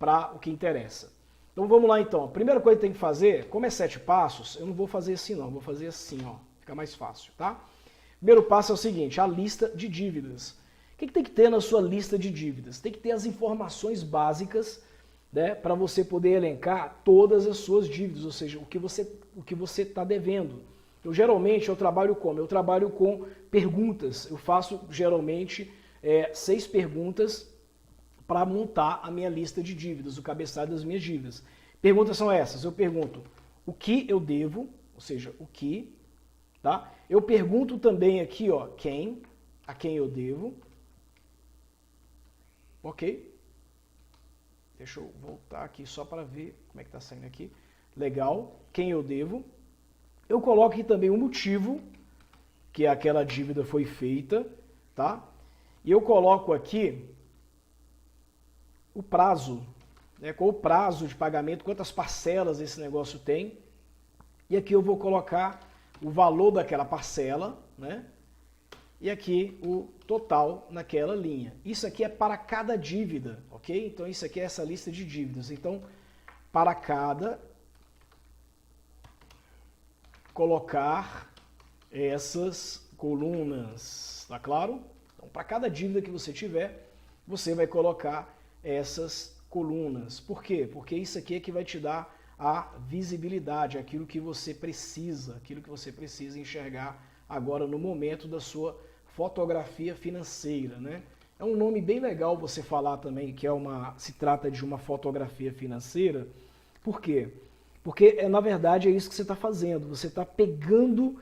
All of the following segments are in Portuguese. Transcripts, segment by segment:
para o que interessa. Então vamos lá então. A primeira coisa que tem que fazer, como é 7 passos, eu não vou fazer assim não, vou fazer assim, ó, fica mais fácil, tá? Primeiro passo é o seguinte, a lista de dívidas. O que tem que ter na sua lista de dívidas? Tem que ter as informações básicas, né, para você poder elencar todas as suas dívidas, ou seja, o que você está devendo. Geralmente eu trabalho como? Eu trabalho com perguntas. Eu faço geralmente 6 perguntas para montar a minha lista de dívidas, o cabeçalho das minhas dívidas. Perguntas são essas. Eu pergunto o que eu devo, ou seja, o que, tá? Eu pergunto também aqui, ó, a quem eu devo. Ok? Deixa eu voltar aqui só para ver como é que está saindo aqui. Legal. Quem eu devo. Eu coloco aqui também o motivo que aquela dívida foi feita, tá? E eu coloco aqui o prazo, né? Qual o prazo de pagamento, quantas parcelas esse negócio tem. E aqui eu vou colocar o valor daquela parcela, né? E aqui o total naquela linha. Isso aqui é para cada dívida, ok? Então isso aqui é essa lista de dívidas. Então, para cada, colocar essas colunas, tá claro? Então, para cada dívida que você tiver, você vai colocar essas colunas. Por quê? Porque isso aqui é que vai te dar a visibilidade, aquilo que você precisa enxergar agora no momento da sua fotografia financeira, né? É um nome bem legal você falar também que se trata de uma fotografia financeira. Por quê? Porque, na verdade, é isso que você está fazendo. Você está pegando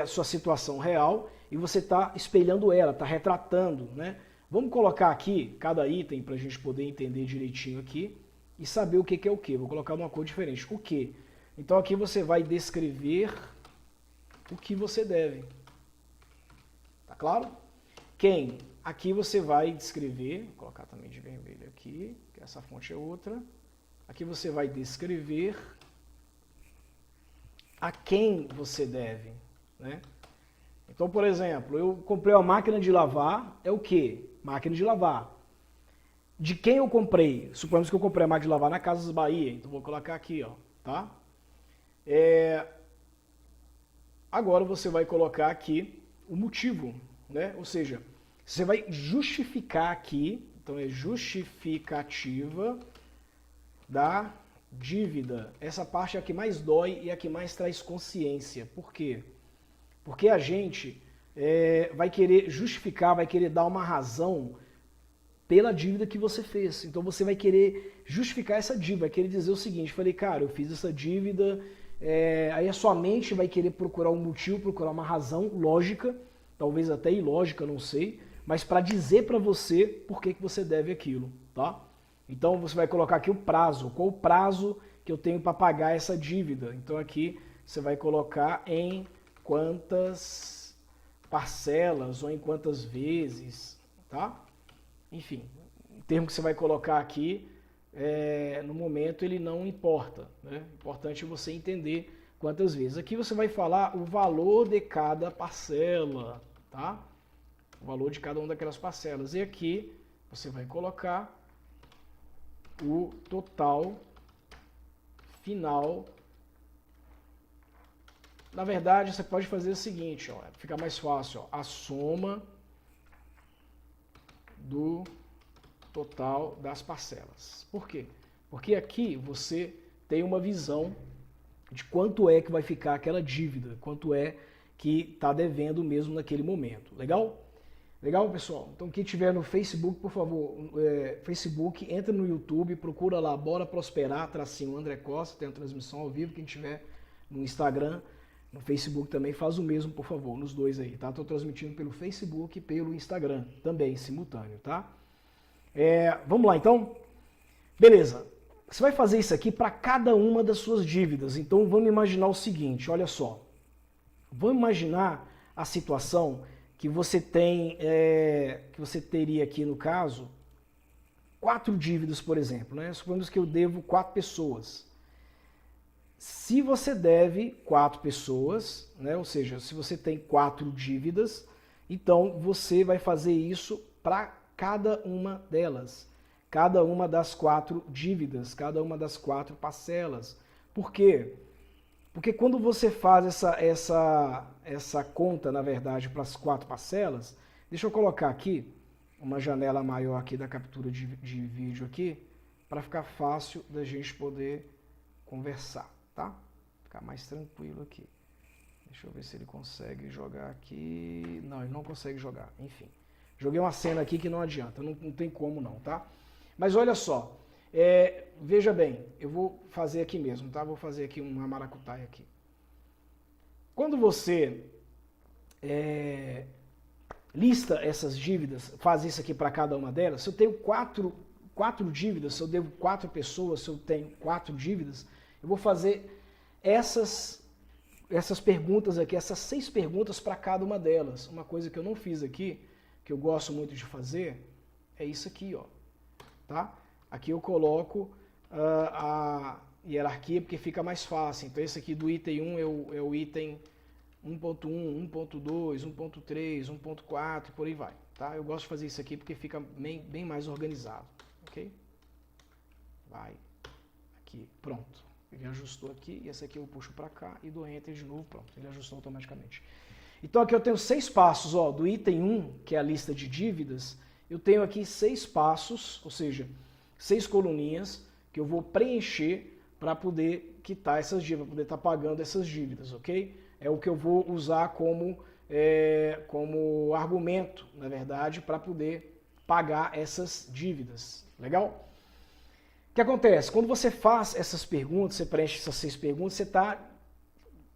sua situação real e você está espelhando ela, está retratando, né? Vamos colocar aqui cada item para a gente poder entender direitinho aqui e saber o que é o que. Vou colocar numa cor diferente. O que? Então aqui você vai descrever o que você deve. Tá claro? Quem? Aqui você vai descrever, vou colocar também de vermelho aqui, que essa fonte é outra. Aqui você vai descrever a quem você deve, né? Então, por exemplo, eu comprei uma máquina de lavar, é o quê? Máquina de lavar. De quem eu comprei? Suponhamos que eu comprei a máquina de lavar na Casas Bahia, então vou colocar aqui, ó, tá? Agora você vai colocar aqui o motivo, né? Ou seja, você vai justificar aqui, então é justificativa da dívida. Essa parte é a que mais dói e a que mais traz consciência. Por quê? Porque a gente vai querer justificar, vai querer dar uma razão pela dívida que você fez. Então você vai querer justificar essa dívida, vai querer dizer o seguinte, falei, cara, eu fiz essa dívida, aí a sua mente vai querer procurar um motivo, procurar uma razão lógica, talvez até ilógica, não sei, mas para dizer para você por que você deve aquilo, tá? Então você vai colocar aqui o prazo, qual o prazo que eu tenho para pagar essa dívida. Então aqui você vai colocar em quantas parcelas ou em quantas vezes, tá? Enfim, o termo que você vai colocar aqui, no momento ele não importa, né? Importante você entender quantas vezes. Aqui você vai falar o valor de cada parcela, tá? O valor de cada uma daquelas parcelas. E aqui você vai colocar o total final. Na verdade, você pode fazer o seguinte, ó, fica mais fácil, ó, a soma do total das parcelas. Por quê? Porque aqui você tem uma visão de quanto é que vai ficar aquela dívida, quanto é que está devendo mesmo naquele momento. Legal? Legal, pessoal? Então quem estiver no Facebook, por favor, Facebook, entra no YouTube, procura lá Bora Prosperar, tracinho André Costa, tem a transmissão ao vivo. Quem estiver no Instagram, no Facebook também, faz o mesmo, por favor, nos dois aí, tá? Estou transmitindo pelo Facebook e pelo Instagram, também, simultâneo, tá? Vamos lá, então? Beleza. Você vai fazer isso aqui para cada uma das suas dívidas. Então vamos imaginar o seguinte, olha só. Vamos imaginar a situação que você tem, que você teria aqui no caso, 4 dívidas, por exemplo, né? Suponhamos que eu devo 4 pessoas. Se você deve 4 pessoas, né? Ou seja, se você tem 4 dívidas, então você vai fazer isso para cada uma delas. cada uma das 4 dívidas, cada uma das 4 parcelas. Por quê? Porque quando você faz essa conta, na verdade, para as 4 parcelas, deixa eu colocar aqui uma janela maior aqui da captura de vídeo aqui, para ficar fácil da gente poder conversar, tá? Ficar mais tranquilo aqui. Deixa eu ver se ele consegue jogar aqui. Não, ele não consegue jogar, enfim. Joguei uma cena aqui que não adianta, não tem como não, tá? Mas olha só, veja bem, eu vou fazer aqui mesmo, tá? Vou fazer aqui uma maracutaia aqui. Quando você lista essas dívidas, faz isso aqui para cada uma delas, se eu tenho quatro dívidas, se eu devo 4 pessoas, se eu tenho 4 dívidas, eu vou fazer essas perguntas aqui, essas 6 perguntas para cada uma delas. Uma coisa que eu não fiz aqui, que eu gosto muito de fazer, é isso aqui, ó. Tá? Aqui eu coloco a hierarquia porque fica mais fácil. Então esse aqui do item 1 é o item 1.1, 1.2, 1.3, 1.4 e por aí vai. Tá? Eu gosto de fazer isso aqui porque fica bem mais organizado. Ok? Vai. Aqui, pronto. Ele ajustou aqui e esse aqui eu puxo para cá e dou Enter de novo, pronto. Ele ajustou automaticamente. Então aqui eu tenho 6 passos, ó, do item 1, que é a lista de dívidas, eu tenho aqui 6 passos, ou seja, 6 coluninhas que eu vou preencher para poder quitar essas dívidas, para poder estar pagando essas dívidas, ok? É o que eu vou usar como argumento, na verdade, para poder pagar essas dívidas. Legal? O que acontece? Quando você faz essas perguntas, você preenche essas 6 perguntas, você está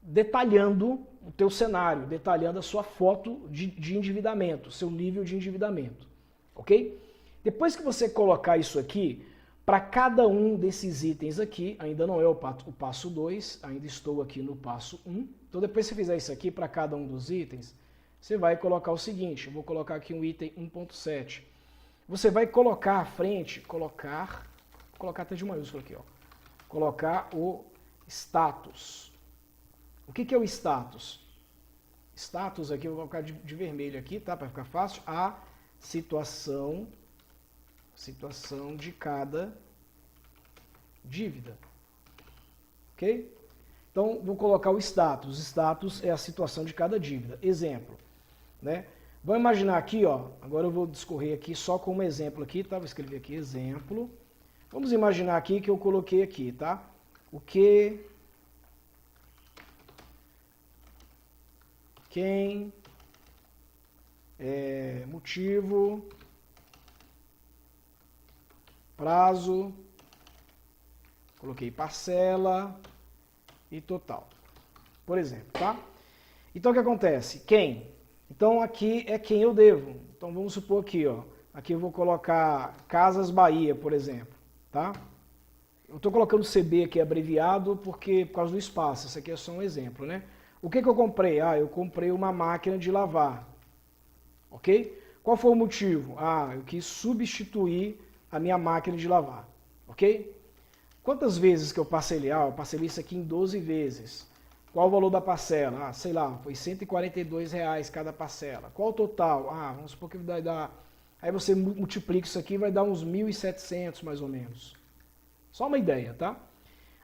detalhando o teu cenário, detalhando a sua foto de endividamento, seu nível de endividamento, ok? Depois que você colocar isso aqui, para cada um desses itens aqui, ainda não é o passo 2, ainda estou aqui no passo 1, então depois que você fizer isso aqui para cada um dos itens, você vai colocar o seguinte, eu vou colocar aqui um item 1.7, você vai colocar à frente, colocar até de maiúsculo aqui, ó, colocar o status. O que é o status? Status aqui, eu vou colocar de vermelho aqui, tá? Para ficar fácil. A situação de cada dívida. Ok? Então, vou colocar o status. Status é a situação de cada dívida. Exemplo, né? Vamos imaginar aqui, ó. Agora eu vou discorrer aqui só com um exemplo aqui, tá? Vou escrever aqui exemplo. Vamos imaginar aqui que eu coloquei aqui, tá? O que... Quem, motivo, prazo, coloquei parcela e total, por exemplo, tá? Então o que acontece? Quem? Então aqui é quem eu devo. Então vamos supor aqui, ó, aqui eu vou colocar Casas Bahia, por exemplo, tá? Eu estou colocando CB aqui abreviado porque por causa do espaço, isso aqui é só um exemplo, né? O que eu comprei? Ah, eu comprei uma máquina de lavar, ok? Qual foi o motivo? Ah, eu quis substituir a minha máquina de lavar, ok? Quantas vezes que eu parcelei? Ah, eu parcelei isso aqui em 12 vezes. Qual o valor da parcela? Ah, sei lá, foi R$142 cada parcela. Qual o total? Ah, vamos supor que vai dar... Aí você multiplica isso aqui, vai dar uns 1.700 mais ou menos. Só uma ideia, tá?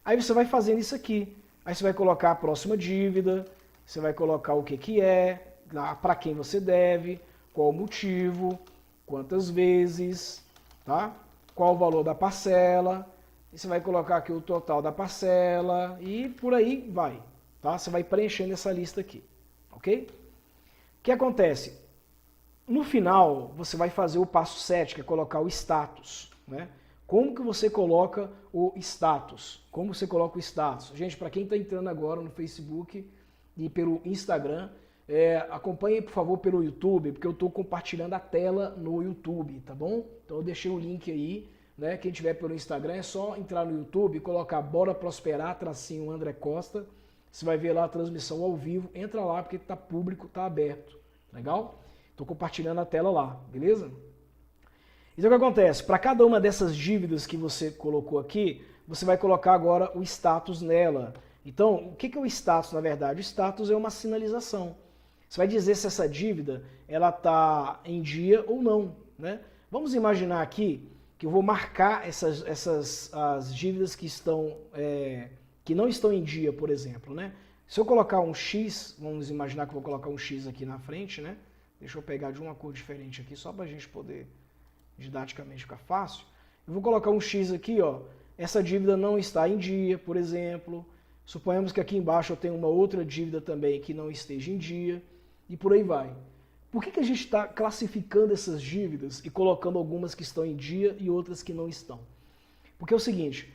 Aí você vai fazendo isso aqui. Aí você vai colocar a próxima dívida, você vai colocar o que é, para quem você deve, qual o motivo, quantas vezes, tá? Qual o valor da parcela, e você vai colocar aqui o total da parcela e por aí vai, tá? Você vai preenchendo essa lista aqui, ok? O que acontece? No final, você vai fazer o passo 7, que é colocar o status, né? Como que você coloca o status? Como você coloca o status? Gente, para quem está entrando agora no Facebook e pelo Instagram, acompanhe, por favor, pelo YouTube, porque eu estou compartilhando a tela no YouTube, tá bom? Então eu deixei o link aí, né? Quem tiver pelo Instagram é só entrar no YouTube e colocar Bora Prosperar, tracinho André Costa. Você vai ver lá a transmissão ao vivo. Entra lá porque está público, está aberto. Legal? Estou compartilhando a tela lá, beleza? Então o que acontece? Para cada uma dessas dívidas que você colocou aqui, você vai colocar agora o status nela. Então, o que é o status na verdade? O status é uma sinalização. Você vai dizer se essa dívida ela está em dia ou não, né? Vamos imaginar aqui que eu vou marcar as dívidas que não estão em dia, por exemplo, né? Se eu colocar um X, vamos imaginar que eu vou colocar um X aqui na frente, né? Deixa eu pegar de uma cor diferente aqui, só para a gente poder didaticamente ficar fácil. Eu vou colocar um X aqui, ó. Essa dívida não está em dia, por exemplo. Suponhamos que aqui embaixo eu tenho uma outra dívida também que não esteja em dia, e por aí vai. Por que a gente está classificando essas dívidas e colocando algumas que estão em dia e outras que não estão? Porque é o seguinte,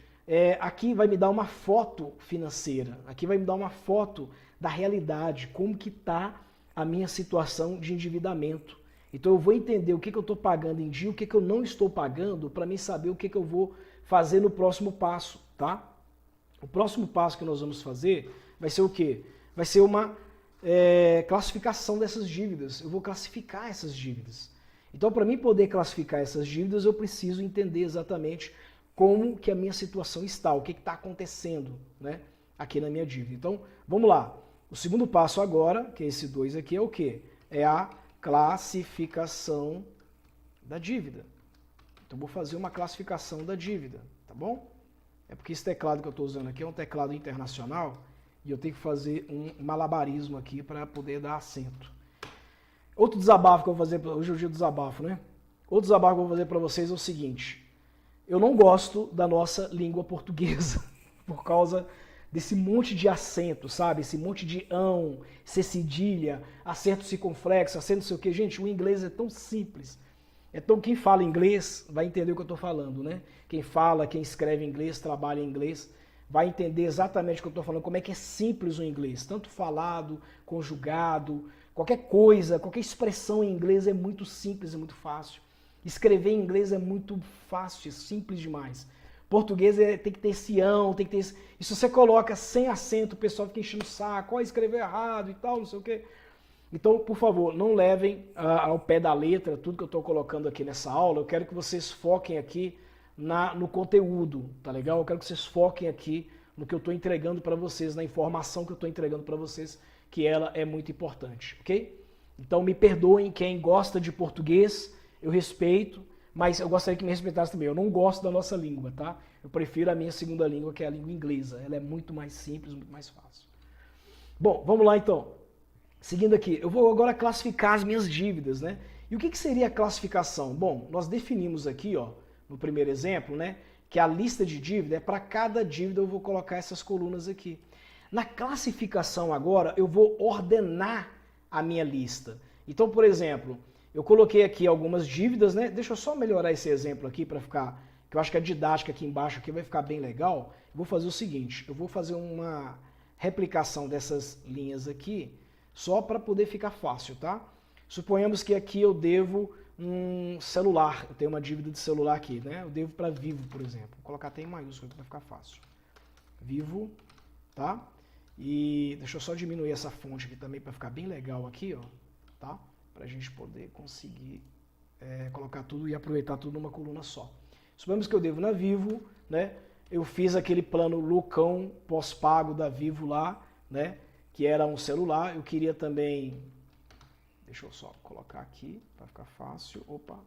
aqui vai me dar uma foto financeira, aqui vai me dar uma foto da realidade, como que está a minha situação de endividamento. Então eu vou entender o que eu estou pagando em dia, o que eu não estou pagando, para mim saber o que eu vou fazer no próximo passo, tá? O próximo passo que nós vamos fazer vai ser o quê? Vai ser uma classificação dessas dívidas. Eu vou classificar essas dívidas. Então, para mim poder classificar essas dívidas, eu preciso entender exatamente como que a minha situação está, o que está acontecendo, né, aqui na minha dívida. Então, vamos lá. O segundo passo agora, que é esse 2 aqui, é o quê? É a classificação da dívida. Então, vou fazer uma classificação da dívida, tá bom? É porque esse teclado que eu estou usando aqui é um teclado internacional e eu tenho que fazer um malabarismo aqui para poder dar acento. Outro desabafo que eu vou fazer, hoje é o dia do desabafo, né? Outro desabafo que eu vou fazer para vocês é o seguinte: eu não gosto da nossa língua portuguesa por causa desse monte de acento, sabe? Esse monte de ão, C cedilha, acento circunflexo, acento não sei o quê. Gente, o inglês é tão simples. Então, quem fala inglês vai entender o que eu estou falando, né? Quem fala, quem escreve inglês, trabalha em inglês, vai entender exatamente o que eu estou falando, como é que é simples o inglês, tanto falado, conjugado, qualquer coisa, qualquer expressão em inglês é muito simples, é muito fácil. Escrever em inglês é muito fácil, é simples demais. Português tem que ter esse ão, tem que ter esse... E se você coloca sem acento, o pessoal fica enchendo o saco, escreveu errado e tal, não sei o quê. Então, por favor, não levem ao pé da letra tudo que eu estou colocando aqui nessa aula. Eu quero que vocês foquem aqui no conteúdo, tá legal? Eu quero que vocês foquem aqui no que eu estou entregando para vocês, na informação que eu estou entregando para vocês, que ela é muito importante, ok? Então, me perdoem quem gosta de português, eu respeito, mas eu gostaria que me respeitasse também. Eu não gosto da nossa língua, tá? Eu prefiro a minha segunda língua, que é a língua inglesa. Ela é muito mais simples, muito mais fácil. Bom, vamos lá então. Seguindo aqui, eu vou agora classificar as minhas dívidas, né? E o que seria a classificação? Bom, nós definimos aqui, ó, no primeiro exemplo, né, que a lista de dívida para cada dívida eu vou colocar essas colunas aqui. Na classificação agora, eu vou ordenar a minha lista. Então, por exemplo, eu coloquei aqui algumas dívidas, né? Deixa eu só melhorar esse exemplo aqui para ficar, que eu acho que a didática aqui embaixo aqui vai ficar bem legal. Eu vou fazer o seguinte, eu vou fazer uma replicação dessas linhas aqui, só para poder ficar fácil, tá? Suponhamos que aqui eu devo um celular, eu tenho uma dívida de celular aqui, né? Eu devo para Vivo, por exemplo. Vou colocar até em maiúsculo para ficar fácil. Vivo, tá? E deixa eu só diminuir essa fonte aqui também para ficar bem legal aqui, ó, tá? Para a gente poder conseguir colocar tudo e aproveitar tudo numa coluna só. Suponhamos que eu devo na Vivo, né? Eu fiz aquele plano loucão pós-pago da Vivo lá, né? Que era um celular. Eu queria também, deixa eu só colocar aqui para ficar fácil. Opa,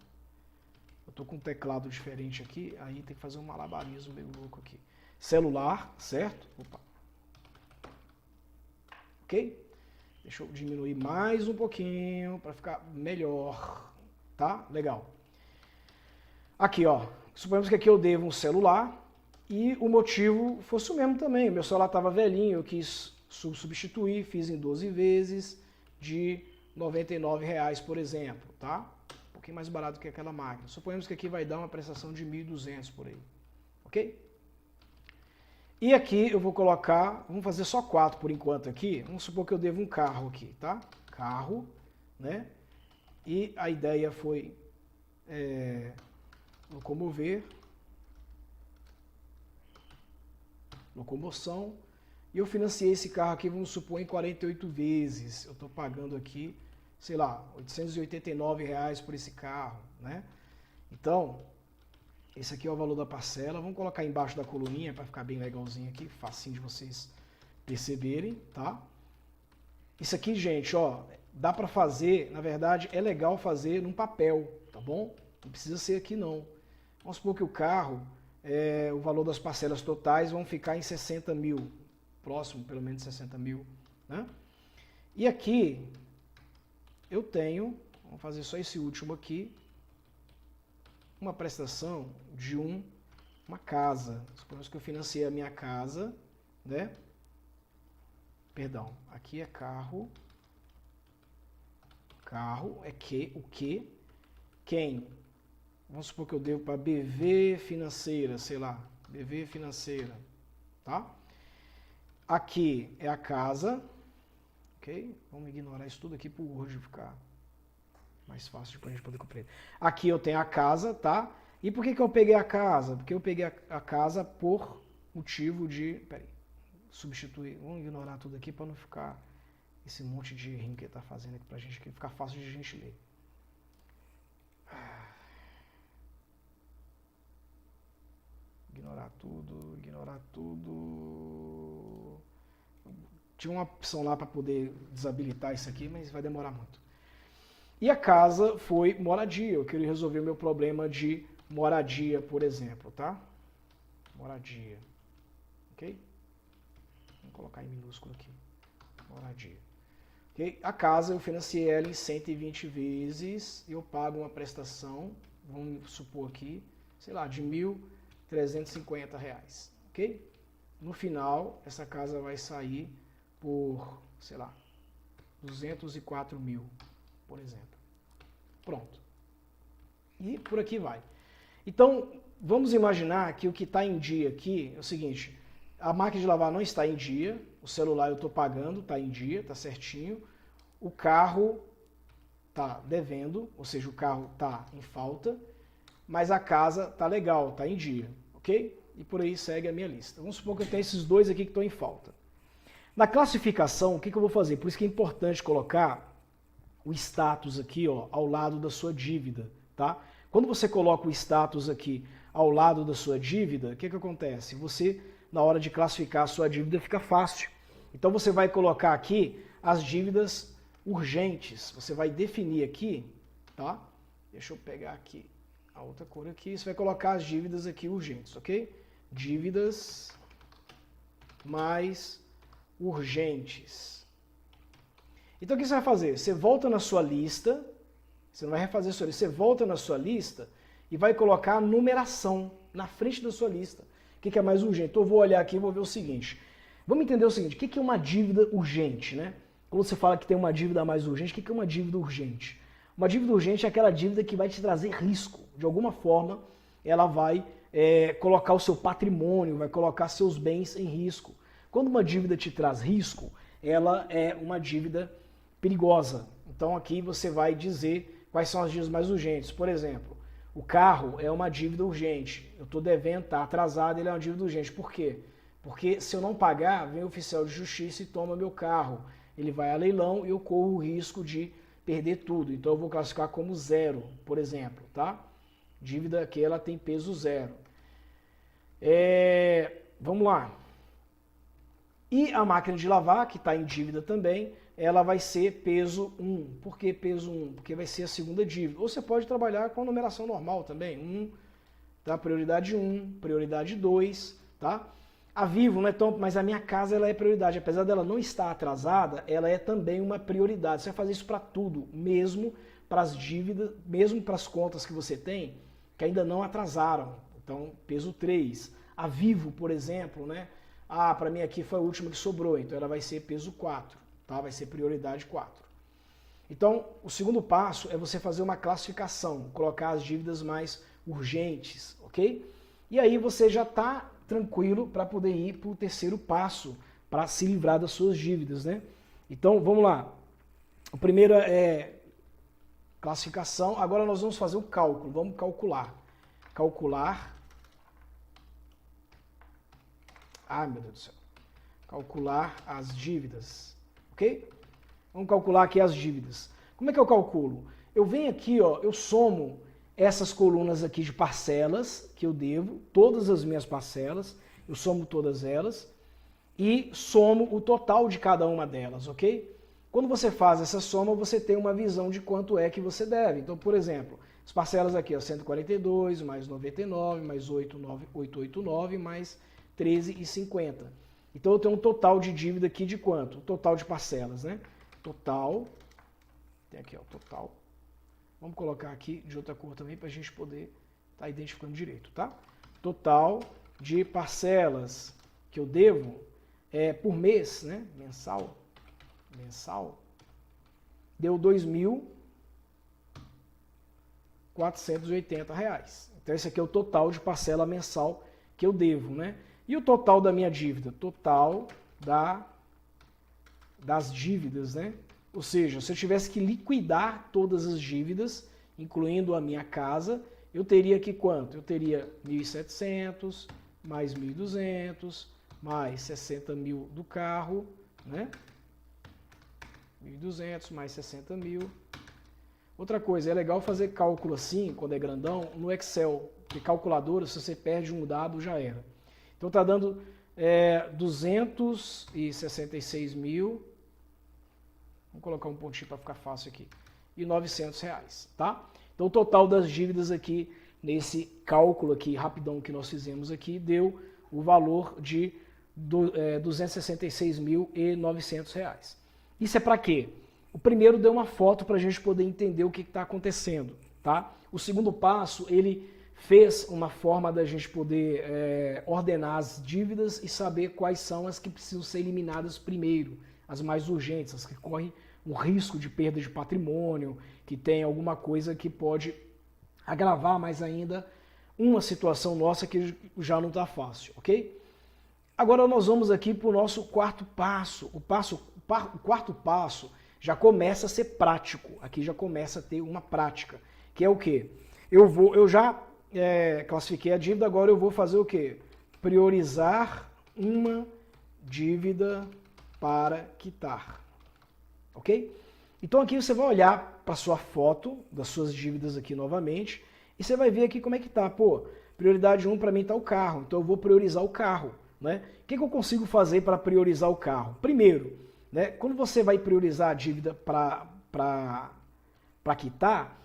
eu tô com um teclado diferente aqui, aí tem que fazer um malabarismo meio louco aqui. Celular, certo? Opa. Ok? Deixa eu diminuir mais um pouquinho para ficar melhor, tá? Legal. Aqui, ó, suponhamos que aqui eu devo um celular e o motivo fosse o mesmo também. Meu celular estava velhinho, eu quis substituir, fiz em 12 vezes de R$ 99,00, por exemplo, tá? Um pouquinho mais barato que aquela máquina. Suponhamos que aqui vai dar uma prestação de 1.200 por aí, ok? E aqui eu vou colocar, vamos fazer só 4 por enquanto aqui. Vamos supor que eu devo um carro aqui, tá? Carro, né? E a ideia foi locomoção. E eu financiei esse carro aqui, vamos supor, em 48 vezes. Eu estou pagando aqui, sei lá, R$ 889,00 por esse carro, né? Então, esse aqui é o valor da parcela. Vamos colocar embaixo da coluninha para ficar bem legalzinho aqui, facinho de vocês perceberem, tá? Isso aqui, gente, ó, dá para fazer, na verdade, é legal fazer num papel, tá bom? Não precisa ser aqui não. Vamos supor que o carro, o valor das parcelas totais vão ficar em 60 mil, próximo pelo menos 60 mil, né? E aqui eu tenho, vamos fazer só esse último aqui, uma prestação de uma casa. Suponhamos que eu financiei a minha casa, né? Perdão, aqui é carro. Carro é o que? Quem? Vamos supor que eu devo para BV Financeira, sei lá, BV Financeira, tá? Aqui é a casa, ok? Vamos ignorar isso tudo aqui para o Word ficar mais fácil para a gente poder compreender. Aqui eu tenho a casa, tá? E por que eu peguei a casa? Porque eu peguei a casa por motivo de... Peraí, substituir, vamos ignorar tudo aqui para não ficar esse monte de rim que ele está fazendo aqui para a gente, que fica fácil de a gente ler. Ignorar tudo. Tinha uma opção lá para poder desabilitar isso aqui, mas vai demorar muito. E a casa foi moradia. Eu queria resolver o meu problema de moradia, por exemplo, tá? Moradia. Ok? Vou colocar em minúsculo aqui. Moradia. Okay? A casa eu financiei ela em 120 vezes e eu pago uma prestação, vamos supor aqui, sei lá, de R$ 1.350, ok? No final, essa casa vai sair por, sei lá, 204 mil, por exemplo. Pronto. E por aqui vai. Então, vamos imaginar que o que está em dia aqui é o seguinte, a máquina de lavar não está em dia, o celular eu estou pagando, está em dia, está certinho, o carro está devendo, ou seja, o carro está em falta, mas a casa está legal, está em dia, ok? E por aí segue a minha lista. Vamos supor que eu tenho esses dois aqui que estão em falta. Na classificação, o que eu vou fazer? Por isso que é importante colocar o status aqui, ó, ao lado da sua dívida, tá? Quando você coloca o status aqui ao lado da sua dívida, o que acontece? Você, na hora de classificar a sua dívida, fica fácil. Então você vai colocar aqui as dívidas urgentes. Você vai definir aqui, tá? Deixa eu pegar aqui a outra cor aqui. Você vai colocar as dívidas aqui urgentes, ok? Dívidas mais urgentes. Então o que você vai fazer? Você volta na sua lista, você não vai refazer a sua lista, você volta na sua lista e vai colocar a numeração na frente da sua lista. O que é mais urgente? Então eu vou olhar aqui e vou ver o seguinte. Vamos entender o seguinte, o que é uma dívida urgente, né? Quando você fala que tem uma dívida mais urgente, o que é uma dívida urgente? Uma dívida urgente é aquela dívida que vai te trazer risco. De alguma forma, ela vai colocar o seu patrimônio, vai colocar seus bens em risco. Quando uma dívida te traz risco, ela é uma dívida perigosa. Então aqui você vai dizer quais são as dívidas mais urgentes. Por exemplo, o carro é uma dívida urgente. Eu estou devendo, está atrasado, ele é uma dívida urgente. Por quê? Porque se eu não pagar, vem o oficial de justiça e toma meu carro. Ele vai a leilão e eu corro o risco de perder tudo. Então eu vou classificar como zero, por exemplo, tá? Dívida que ela tem peso zero. Vamos lá. E a máquina de lavar, que está em dívida também, ela vai ser peso 1. Por que peso 1? Porque vai ser a segunda dívida. Ou você pode trabalhar com a numeração normal também. 1, tá? Prioridade 1, prioridade 2, tá? A Vivo não é tão, mas a minha casa ela é prioridade. Apesar dela não estar atrasada, ela é também uma prioridade. Você vai fazer isso para tudo, mesmo para as dívidas, mesmo para as contas que você tem, que ainda não atrasaram. Então, peso 3. A Vivo, por exemplo, né? Ah, para mim aqui foi a última que sobrou, então ela vai ser peso 4, tá? Vai ser prioridade 4. Então, o segundo passo é você fazer uma classificação, colocar as dívidas mais urgentes, ok? E aí você já está tranquilo para poder ir para o terceiro passo, para se livrar das suas dívidas, né? Então, vamos lá. O primeiro é classificação, agora nós vamos fazer o cálculo, vamos calcular. Calcular... Ah, meu Deus do céu. Calcular as dívidas, ok? Vamos calcular aqui as dívidas. Como é que eu calculo? Eu venho aqui, ó, eu somo essas colunas aqui de parcelas que eu devo, todas as minhas parcelas, eu somo todas elas e somo o total de cada uma delas, ok? Quando você faz essa soma, você tem uma visão de quanto é que você deve. Então, por exemplo, As parcelas aqui, ó, 142, mais 99, mais 889, mais 13,50. Então eu tenho um total de dívida aqui de quanto? O total de parcelas, né? Total, tem aqui, ó, total. Vamos colocar aqui de outra cor também para a gente poder estar identificando direito, tá? Total de parcelas que eu devo por mês, né? Mensal, deu R$ 2.480. Então esse aqui é o total de parcela mensal que eu devo, né? E o total da minha dívida? Total das dívidas, né? Ou seja, se eu tivesse que liquidar todas as dívidas, incluindo a minha casa, eu teria aqui quanto? Eu teria 1.700, mais 1.200, mais 60 mil do carro, né? 1.200 mais 60 mil. Outra coisa, é legal fazer cálculo assim, quando é grandão, no Excel, porque calculadora, se você perde um dado, já era. Então está dando 266 mil, vamos colocar um pontinho para ficar fácil aqui, e R$900, tá? Então o total das dívidas aqui, nesse cálculo aqui, rapidão que nós fizemos aqui, deu o valor de R$266.900. Isso é para quê? O primeiro deu uma foto para a gente poder entender o que está acontecendo, tá? O segundo passo, ele fez uma forma da gente poder ordenar as dívidas e saber quais são as que precisam ser eliminadas primeiro, as mais urgentes, as que correm um risco de perda de patrimônio, que tem alguma coisa que pode agravar mais ainda uma situação nossa que já não está fácil, ok? Agora nós vamos aqui para o nosso quarto passo. O quarto passo já começa a ser prático, aqui já começa a ter uma prática, que é o quê? Eu já classifiquei a dívida, agora eu vou fazer o quê? Priorizar uma dívida para quitar, ok? Então aqui você vai olhar para a sua foto das suas dívidas aqui novamente e você vai ver aqui como é que tá. Pô, prioridade 1 para mim está o carro, então eu vou priorizar o carro, né? O que eu consigo fazer para priorizar o carro? Primeiro, né, quando você vai priorizar a dívida para quitar,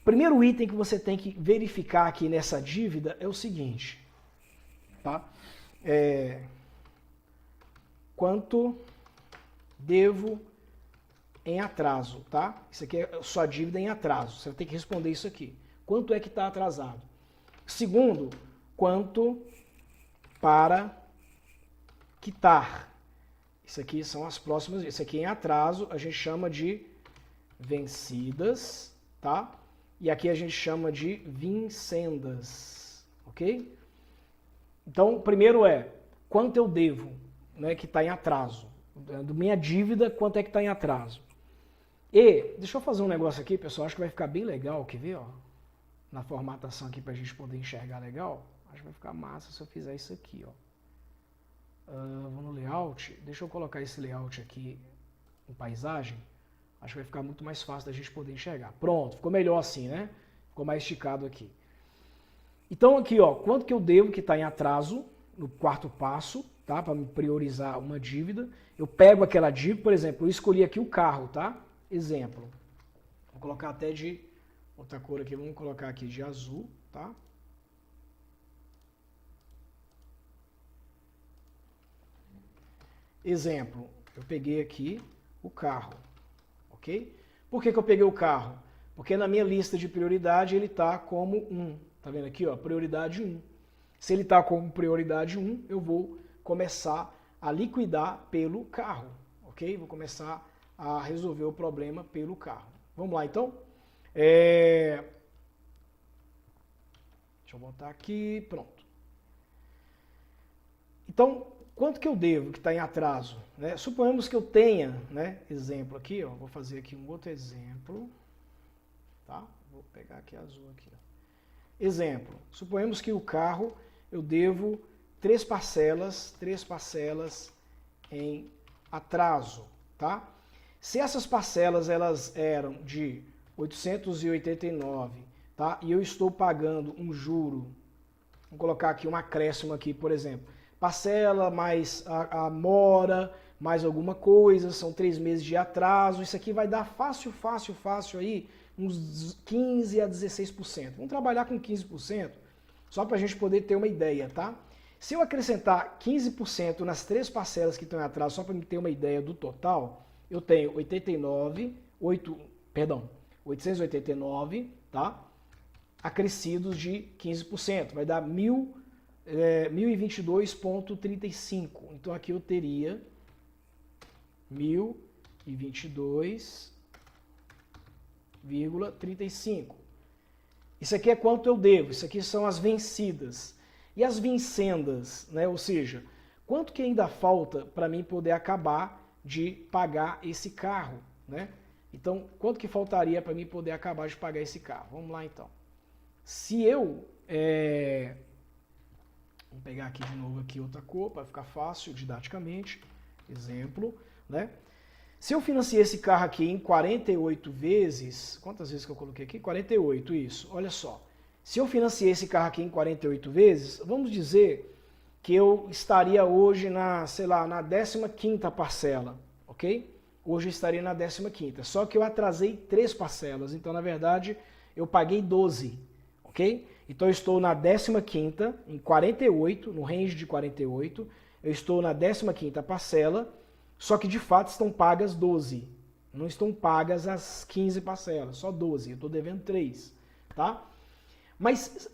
o primeiro item que você tem que verificar aqui nessa dívida é o seguinte, tá? Quanto devo em atraso, tá? Isso aqui é sua dívida em atraso, você vai ter que responder isso aqui. Quanto é que está atrasado? Segundo, quanto para quitar? Isso aqui são as próximas, isso aqui em atraso a gente chama de vencidas, tá? E aqui a gente chama de vincendas, ok? Então, primeiro quanto eu devo, né, que está em atraso. Da minha dívida, quanto é que está em atraso. E, deixa eu fazer um negócio aqui, pessoal, acho que vai ficar bem legal, quer ver, ó? Na formatação aqui, para a gente poder enxergar legal. Acho que vai ficar massa se eu fizer isso aqui, ó. Vou no layout, deixa eu colocar esse layout aqui em paisagem, acho que vai ficar muito mais fácil da gente poder enxergar. Pronto, ficou melhor assim, né? Ficou mais esticado aqui. Então aqui, ó, quanto que eu devo que está em atraso, no quarto passo, tá? Para me priorizar uma dívida. Eu pego aquela dívida, por exemplo, eu escolhi aqui o carro, tá? Exemplo. Vou colocar até de outra cor aqui, vamos colocar aqui de azul, tá? Exemplo, eu peguei aqui o carro, ok? Por que eu peguei o carro? Porque na minha lista de prioridade ele está como 1. Tá vendo aqui, ó, prioridade 1. Se ele está como prioridade 1, eu vou começar a liquidar pelo carro, ok? Vou começar a resolver o problema pelo carro. Vamos lá, então? Deixa eu botar aqui, pronto. Então, quanto que eu devo que está em atraso? Né? Suponhamos que eu tenha, né, exemplo aqui, ó, vou fazer aqui um outro exemplo, tá? Vou pegar aqui azul aqui, ó. Exemplo, suponhamos que o carro eu devo 3 parcelas em atraso, tá? Se essas parcelas elas eram de 889, tá? E eu estou pagando um juro, vou colocar aqui um acréscimo aqui, por exemplo, parcela mais a mora, mais alguma coisa, são 3 meses de atraso, isso aqui vai dar fácil aí uns 15 a 16%. Vamos trabalhar com 15%, só para a gente poder ter uma ideia, tá? Se eu acrescentar 15% nas três parcelas que estão atrás, só para me ter uma ideia do total, eu tenho 889, tá? Acrescidos de 15%, vai dar 1022,35. Então aqui eu teria 1022,35. Isso aqui é quanto eu devo, isso aqui são as vencidas. E as vincendas, né? Ou seja, quanto que ainda falta para mim poder acabar de pagar esse carro, né? Então, quanto que faltaria para mim poder acabar de pagar esse carro? Vamos lá então. Se eu... Vamos pegar aqui de novo aqui outra cor para ficar fácil didaticamente. Exemplo, né? Se eu financiei esse carro aqui em 48 vezes... Quantas vezes que eu coloquei aqui? 48, isso. Olha só. Se eu financiei esse carro aqui em 48 vezes, vamos dizer que eu estaria hoje na, sei lá, na 15ª parcela, ok? Hoje eu estaria na 15ª, só que eu atrasei 3 parcelas, então na verdade eu paguei 12, ok? Então eu estou na 15ª, em 48, no range de 48, eu estou na 15ª parcela, só que de fato estão pagas 12, não estão pagas as 15 parcelas, só 12, eu estou devendo 3, tá? Mas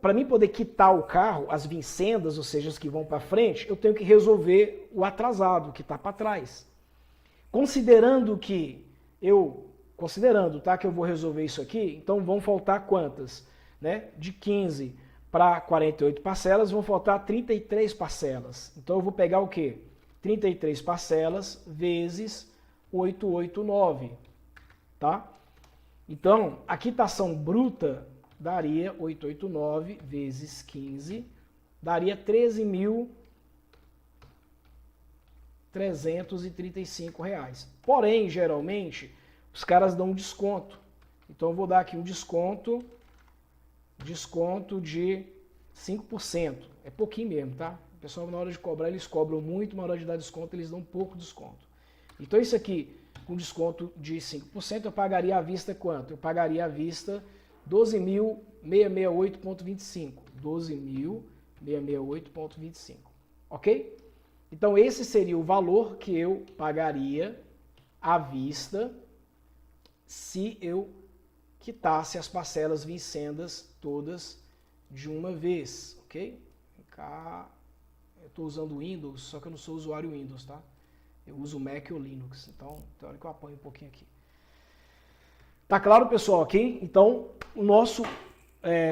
para mim poder quitar o carro, as vincendas, ou seja, as que vão para frente, eu tenho que resolver o atrasado, que está para trás. Considerando, tá, que eu vou resolver isso aqui, então vão faltar quantas? Né? De 15 para 48 parcelas, vão faltar 33 parcelas. Então eu vou pegar o quê? 33 parcelas vezes 889, tá? Então, a quitação bruta daria 889 vezes 15, daria 13.335 reais. Porém, geralmente, os caras dão um desconto. Então, eu vou dar aqui um desconto de 5%. É pouquinho mesmo, tá? O pessoal, na hora de cobrar, eles cobram muito, na hora de dar desconto, eles dão pouco desconto. Então, isso aqui, com desconto de 5%, eu pagaria à vista quanto? Eu pagaria à vista 12.668,25. 12.668,25. Ok? Então, esse seria o valor que eu pagaria à vista se eu quitasse as parcelas vincendas todas de uma vez. Ok? Vem cá. Eu estou usando o Windows, só que eu não sou usuário Windows, tá? Eu uso Mac ou Linux. Então, tem hora que eu apanho um pouquinho aqui. Tá claro, pessoal, ok? Então, o nosso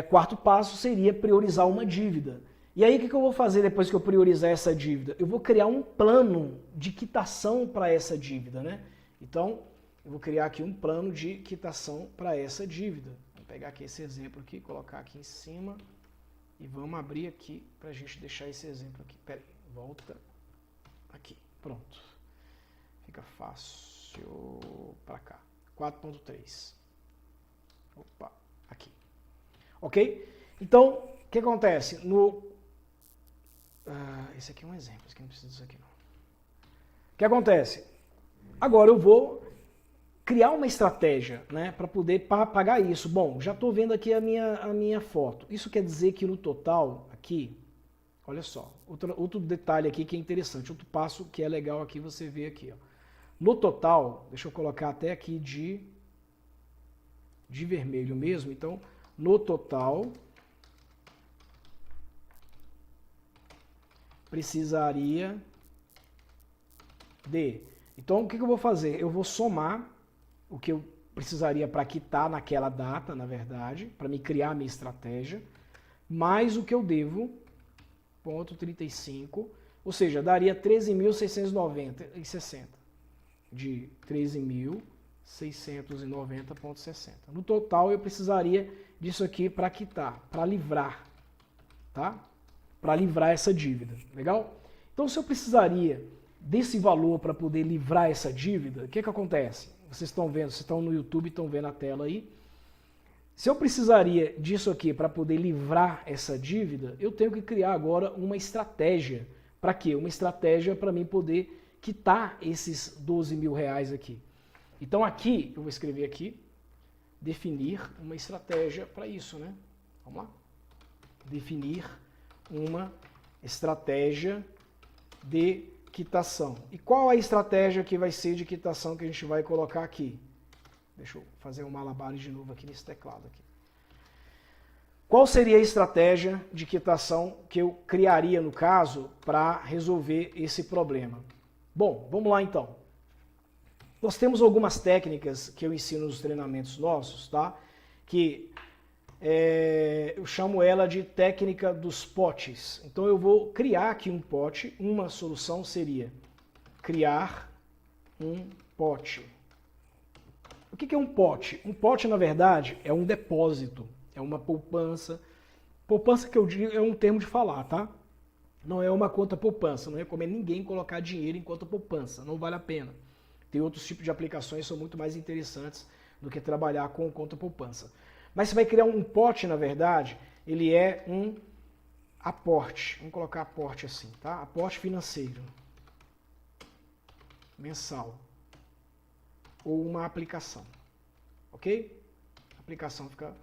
quarto passo seria priorizar uma dívida. E aí, o que eu vou fazer depois que eu priorizar essa dívida? Eu vou criar um plano de quitação para essa dívida, né? Então, eu vou criar aqui um plano de quitação para essa dívida. Vou pegar aqui esse exemplo aqui, colocar aqui em cima e vamos abrir aqui para a gente deixar esse exemplo aqui. Pera aí, volta aqui, pronto. Fica fácil para cá. 4.3. Opa, aqui. Ok? Então, o que acontece? Esse aqui é um exemplo, esse aqui não precisa disso aqui não. O que acontece? Agora eu vou criar uma estratégia, né, para poder pagar isso. Bom, já estou vendo aqui a minha foto. Isso quer dizer que no total, aqui, olha só, outro detalhe aqui que é interessante, outro passo que é legal aqui você vê aqui, ó. No total, deixa eu colocar até aqui de vermelho mesmo. Então, no total, precisaria de... Então, o que eu vou fazer? Eu vou somar o que eu precisaria para quitar naquela data, na verdade, para me criar a minha estratégia, mais o que eu devo, ponto 35, ou seja, daria 13.690,60. De 13.690,60. No total, eu precisaria disso aqui para quitar, para livrar, tá? Para livrar essa dívida, legal? Então, se eu precisaria desse valor para poder livrar essa dívida, o que acontece? Vocês estão vendo, vocês estão no YouTube, estão vendo a tela aí. Se eu precisaria disso aqui para poder livrar essa dívida, eu tenho que criar agora uma estratégia. Para quê? Uma estratégia para mim poder quitar esses 12 mil reais aqui. Então aqui, eu vou escrever aqui, definir uma estratégia para isso, né? Vamos lá? Definir uma estratégia de quitação. E qual a estratégia que vai ser de quitação que a gente vai colocar aqui? Deixa eu fazer um malabares de novo aqui nesse teclado aqui. Qual seria a estratégia de quitação que eu criaria, no caso, para resolver esse problema? Bom, vamos lá então. Nós temos algumas técnicas que eu ensino nos treinamentos nossos, tá? Que eu chamo ela de técnica dos potes. Então eu vou criar aqui um pote. Uma solução seria criar um pote. O que é um pote? Um pote, na verdade, é um depósito. É uma poupança. Poupança que eu digo é um termo de falar, tá? Não é uma conta poupança. Não recomendo ninguém colocar dinheiro em conta poupança. Não vale a pena. Tem outros tipos de aplicações que são muito mais interessantes do que trabalhar com conta poupança. Mas você vai criar um pote, na verdade, ele é um aporte. Vamos colocar aporte assim, tá? Aporte financeiro. Mensal. Ou uma aplicação. Ok? A aplicação fica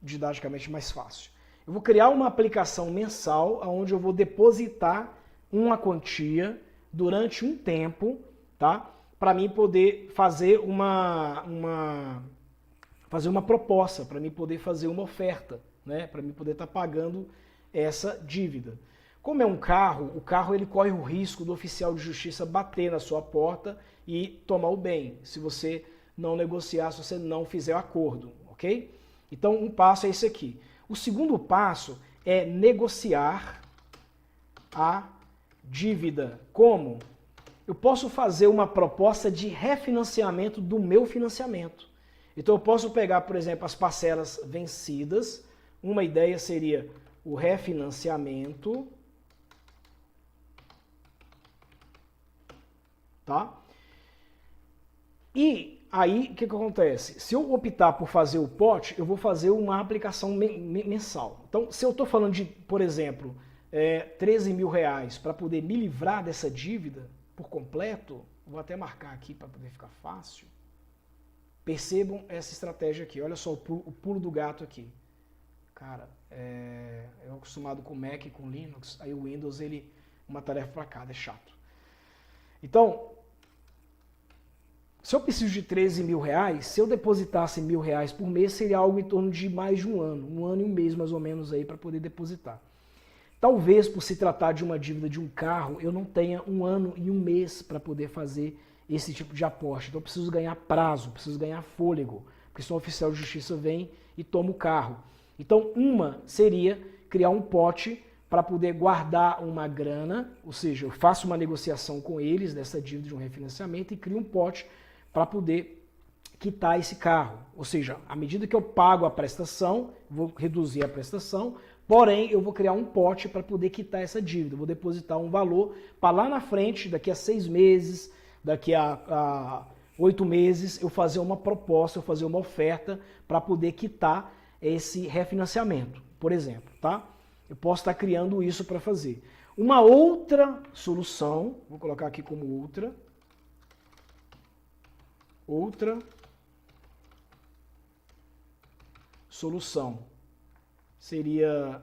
didaticamente mais fácil. Eu vou criar uma aplicação mensal onde eu vou depositar uma quantia durante um tempo, tá? Para mim poder fazer uma proposta, para mim poder fazer uma oferta, né? Para mim poder estar pagando essa dívida. Como é um carro, o carro ele corre o risco do oficial de justiça bater na sua porta e tomar o bem, se você não negociar, se você não fizer o acordo, ok? Então, um passo é esse aqui. O segundo passo é negociar a dívida. Como? Eu posso fazer uma proposta de refinanciamento do meu financiamento. Então, eu posso pegar, por exemplo, as parcelas vencidas. Uma ideia seria o refinanciamento. Tá? E aí, o que acontece? Se eu optar por fazer o pote, eu vou fazer uma aplicação mensal. Então, se eu estou falando de, por exemplo, 13 mil reais para poder me livrar dessa dívida por completo, vou até marcar aqui para poder ficar fácil. Percebam essa estratégia aqui. Olha só o pulo do gato aqui. Cara, eu acostumado com Mac e com Linux, aí o Windows, uma tarefa para cada, é chato. Então, se eu preciso de 13 mil reais, se eu depositasse R$1.000 por mês, seria algo em torno de mais de um ano e um mês mais ou menos aí para poder depositar. Talvez por se tratar de uma dívida de um carro, eu não tenha 1 ano e 1 mês para poder fazer esse tipo de aporte. Então eu preciso ganhar prazo, preciso ganhar fôlego, porque senão o oficial de justiça vem e toma o carro. Então uma seria criar um pote para poder guardar uma grana, ou seja, eu faço uma negociação com eles dessa dívida de um refinanciamento e crio um pote para poder quitar esse carro. Ou seja, à medida que eu pago a prestação, vou reduzir a prestação, porém eu vou criar um pote para poder quitar essa dívida. Vou depositar um valor para lá na frente, daqui a 6 meses, daqui a 8 meses, eu fazer uma proposta, eu fazer uma oferta para poder quitar esse refinanciamento, por exemplo, tá? Eu posso estar criando isso para fazer. Uma outra solução, vou colocar aqui como outra solução seria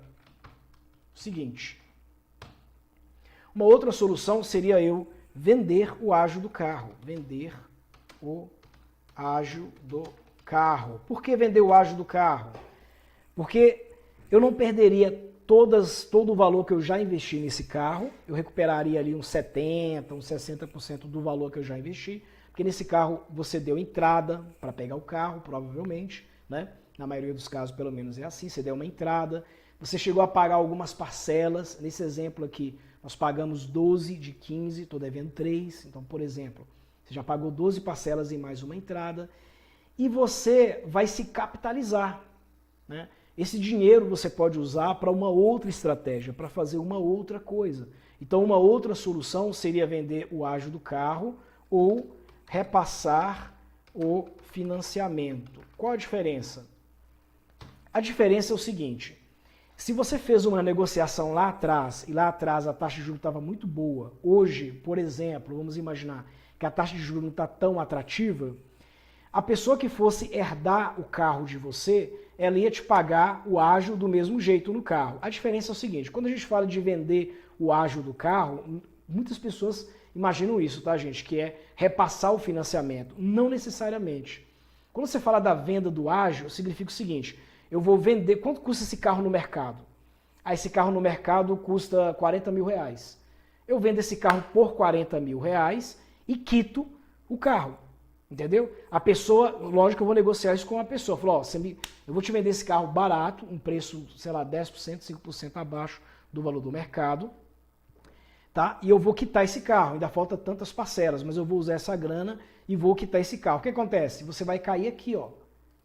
o seguinte. Uma outra solução seria eu vender o ágio do carro. Vender o ágio do carro. Por que vender o ágio do carro? Porque eu não perderia todo o valor que eu já investi nesse carro, eu recuperaria ali uns 70%, uns 60% do valor que eu já investi, porque nesse carro você deu entrada para pegar o carro, provavelmente, né? Na maioria dos casos, pelo menos, é assim, você deu uma entrada, você chegou a pagar algumas parcelas, nesse exemplo aqui, nós pagamos 12 de 15, estou devendo 3, então, por exemplo, você já pagou 12 parcelas em mais uma entrada, e você vai se capitalizar, né? Esse dinheiro você pode usar para uma outra estratégia, para fazer uma outra coisa. Então, uma outra solução seria vender o ágio do carro ou repassar o financiamento. Qual a diferença? A diferença é o seguinte, se você fez uma negociação lá atrás, e lá atrás a taxa de juros estava muito boa, hoje, por exemplo, vamos imaginar que a taxa de juros não está tão atrativa, a pessoa que fosse herdar o carro de você, ela ia te pagar o ágio do mesmo jeito no carro. A diferença é o seguinte, quando a gente fala de vender o ágio do carro, muitas pessoas imaginam isso, tá, gente? Que é repassar o financiamento. Não necessariamente. Quando você fala da venda do ágio, significa o seguinte, eu vou vender, quanto custa esse carro no mercado? Ah, esse carro no mercado custa 40 mil reais. Eu vendo esse carro por 40 mil reais e quito o carro. Entendeu? A pessoa, lógico que eu vou negociar isso com a pessoa. Falou, ó, eu vou te vender esse carro barato, um preço, sei lá, 10%, 5% abaixo do valor do mercado, tá? E eu vou quitar esse carro. Ainda falta tantas parcelas, mas eu vou usar essa grana e vou quitar esse carro. O que acontece? Você vai cair aqui, ó,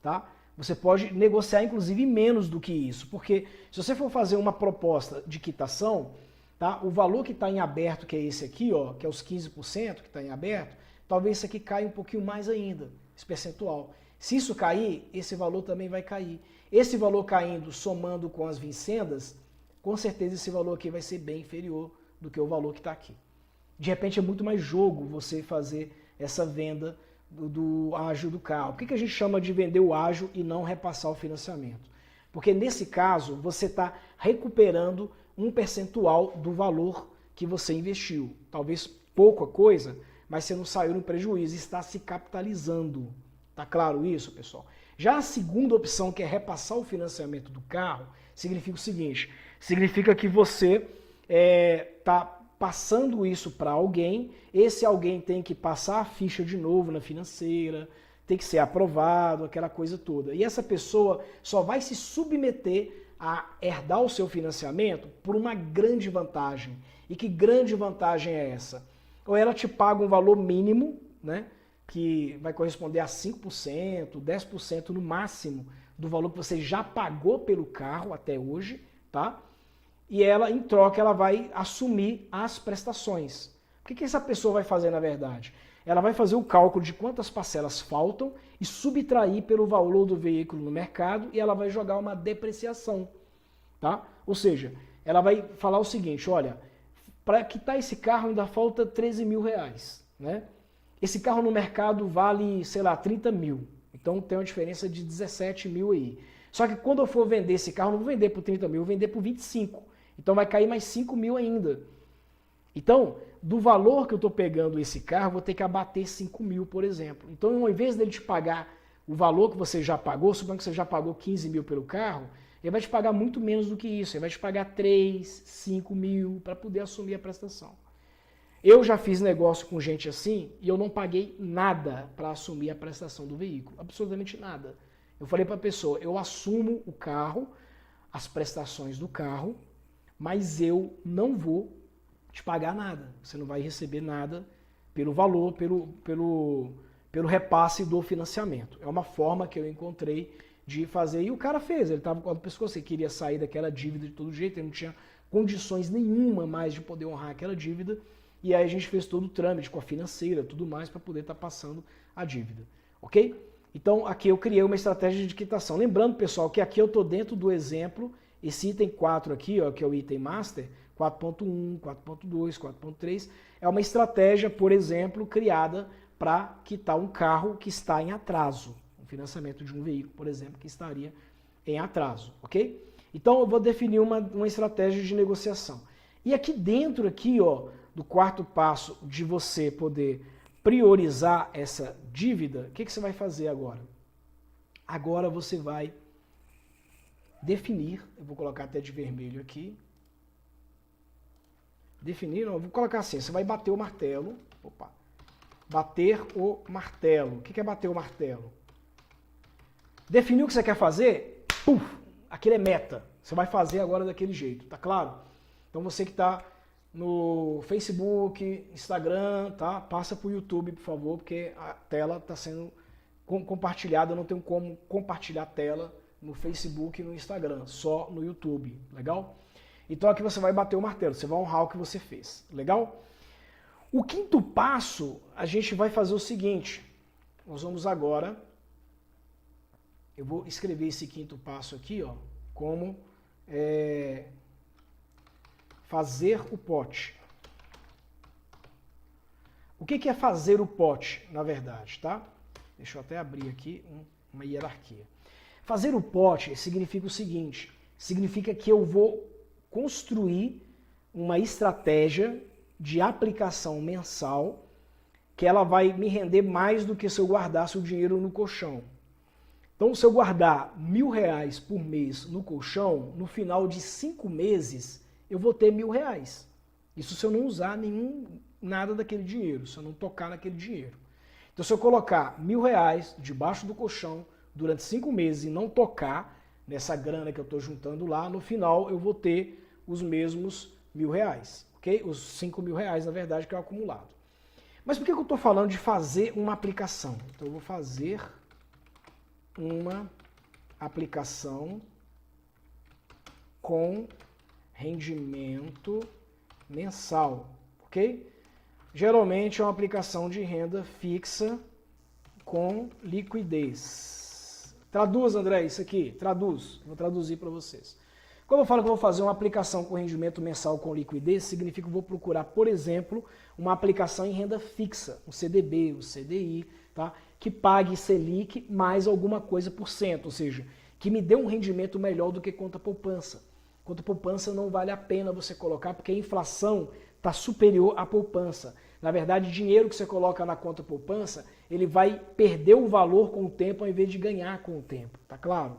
tá? Você pode negociar, inclusive, menos do que isso, porque se você for fazer uma proposta de quitação, tá? O valor que está em aberto, que é esse aqui, ó, que é os 15% que está em aberto, talvez isso aqui caia um pouquinho mais ainda, esse percentual. Se isso cair, esse valor também vai cair. Esse valor caindo, somando com as vincendas, com certeza esse valor aqui vai ser bem inferior do que o valor que está aqui. De repente é muito mais jogo você fazer essa venda do ágio do carro. Por que a gente chama de vender o ágio e não repassar o financiamento? Porque nesse caso você está recuperando um percentual do valor que você investiu. Talvez pouca coisa, mas você não saiu no prejuízo, está se capitalizando. Tá claro isso, pessoal? Já a segunda opção, que é repassar o financiamento do carro, significa o seguinte, significa que você está passando isso para alguém, esse alguém tem que passar a ficha de novo na financeira, tem que ser aprovado, aquela coisa toda. E essa pessoa só vai se submeter a herdar o seu financiamento por uma grande vantagem. E que grande vantagem é essa? Ou ela te paga um valor mínimo, né, que vai corresponder a 5%, 10% no máximo do valor que você já pagou pelo carro até hoje, tá? E ela, em troca, ela vai assumir as prestações. O que essa pessoa vai fazer, na verdade? Ela vai fazer o cálculo de quantas parcelas faltam e subtrair pelo valor do veículo no mercado e ela vai jogar uma depreciação, tá? Ou seja, ela vai falar o seguinte, olha, para quitar esse carro ainda falta 13 mil reais, né? Esse carro no mercado vale, sei lá, 30 mil. Então tem uma diferença de 17 mil aí. Só que quando eu for vender esse carro, não vou vender por 30 mil, vou vender por 25. Então vai cair mais 5 mil ainda. Então, do valor que eu estou pegando esse carro, vou ter que abater 5 mil, por exemplo. Então, ao invés dele te pagar o valor que você já pagou, suponho que você já pagou 15 mil pelo carro, ele vai te pagar muito menos do que isso. Ele vai te pagar 3, 5 mil para poder assumir a prestação. Eu já fiz negócio com gente assim e eu não paguei nada para assumir a prestação do veículo. Absolutamente nada. Eu falei para a pessoa, eu assumo o carro, as prestações do carro, mas eu não vou te pagar nada. Você não vai receber nada pelo valor, pelo repasse do financiamento. É uma forma que eu encontrei de fazer. E o cara fez. Ele estava com o pescoço, ele queria sair daquela dívida de todo jeito, ele não tinha condições nenhuma mais de poder honrar aquela dívida. E aí a gente fez todo o trâmite com a financeira, tudo mais, para poder estar passando a dívida. Ok? Então aqui eu criei uma estratégia de quitação. Lembrando, pessoal, que aqui eu estou dentro do exemplo. Esse item 4 aqui, ó, que é o item master, 4.1, 4.2, 4.3, é uma estratégia, por exemplo, criada para quitar um carro que está em atraso. O financiamento de um veículo, por exemplo, que estaria em atraso, ok? Então eu vou definir uma estratégia de negociação. E aqui dentro, aqui, ó, do quarto passo de você poder priorizar essa dívida, o que você vai fazer agora? Agora você vai definir, eu vou colocar até de vermelho aqui, definir, não, eu vou colocar assim, você vai bater o martelo, opa, bater o martelo. O que é bater o martelo? Definiu o que você quer fazer, puf, aquilo é meta, você vai fazer agora daquele jeito, tá claro? Então você que está no Facebook, Instagram, tá? Passa para o YouTube, por favor, porque a tela está sendo compartilhada, eu não tenho como compartilhar a tela no Facebook e no Instagram, só no YouTube, legal? Então aqui você vai bater o martelo, você vai honrar o que você fez, legal? O quinto passo, a gente vai fazer o seguinte, nós vamos agora, eu vou escrever esse quinto passo aqui, ó, como fazer o pote. O que é fazer o pote, na verdade, tá? Deixa eu até abrir aqui uma hierarquia. Fazer o pote significa o seguinte, significa que eu vou construir uma estratégia de aplicação mensal que ela vai me render mais do que se eu guardasse o dinheiro no colchão. Então, se eu guardar R$1.000 por mês no colchão, no final de 5 meses, eu vou ter R$1.000. Isso se eu não usar nada daquele dinheiro, se eu não tocar naquele dinheiro. Então, se eu colocar R$1.000 debaixo do colchão durante 5 meses e não tocar nessa grana que eu estou juntando lá, no final eu vou ter os mesmos R$1.000, ok? Os R$5.000, na verdade, que é o acumulado. Mas por que eu estou falando de fazer uma aplicação? Então, eu vou fazer uma aplicação com rendimento mensal, ok? Geralmente é uma aplicação de renda fixa com liquidez. Traduz, André, isso aqui. Traduz. Vou traduzir para vocês. Quando eu falo que eu vou fazer uma aplicação com rendimento mensal com liquidez, significa que eu vou procurar, por exemplo, uma aplicação em renda fixa, um CDB, um CDI, tá? Que pague Selic mais alguma coisa por cento, ou seja, que me dê um rendimento melhor do que conta poupança. Conta poupança não vale a pena você colocar porque a inflação está superior à poupança. Na verdade, dinheiro que você coloca na conta poupança, ele vai perder o valor com o tempo ao invés de ganhar com o tempo, tá claro?